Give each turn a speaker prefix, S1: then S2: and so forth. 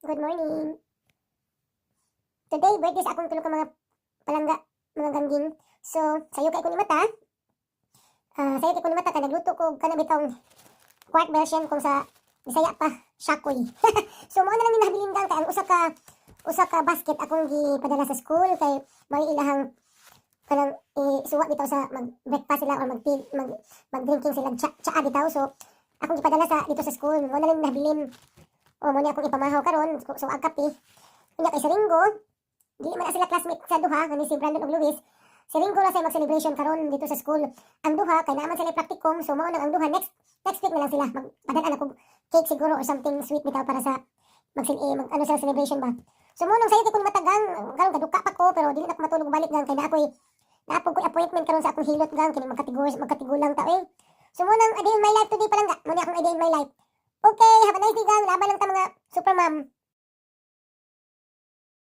S1: Good morning. Today, birthday sa akong tulog ka mga palangga, mga gangging. So, sayo kay ko ni mata. Sayo kay ko ni mata kay nagluto ko kana bitong quart version kung sa Bisaya pa, shakoy. So, mo na lang ni nabilin gang kay ang usa ka basket akong gipadala sa school kay may ilahang kanang isuwa bitaw sa mag-breakfast sila or mag-drinking sila tsaa bitaw. So, akong gipadala sa dito sa school. Mo na lang nabilin. O mo ni akong ipamahaw karon so ang kape. Unya kay sa Ringo, di man sila classmate sa duha kani si Brandon ug Luis. Si Ringo ra say mag-celebration karon dito sa school. Ang duha kay naman sila practicum so mao nang ang duha next week na lang sila magpadala na kog cake siguro or something sweet bitaw para sa ano sa celebration ba. So mo nang sayo kay kun matagang karon kaduka pa ko pero dili na ko matulog balik gang kay naapog ko appointment karon sa akong hilot gang kini magkatigulang ta eh. So mo nang a day in my life today pa lang ga. Mo ni akong a day in my life. Okay, have a nice day gang. Laban lang ta mga super mom.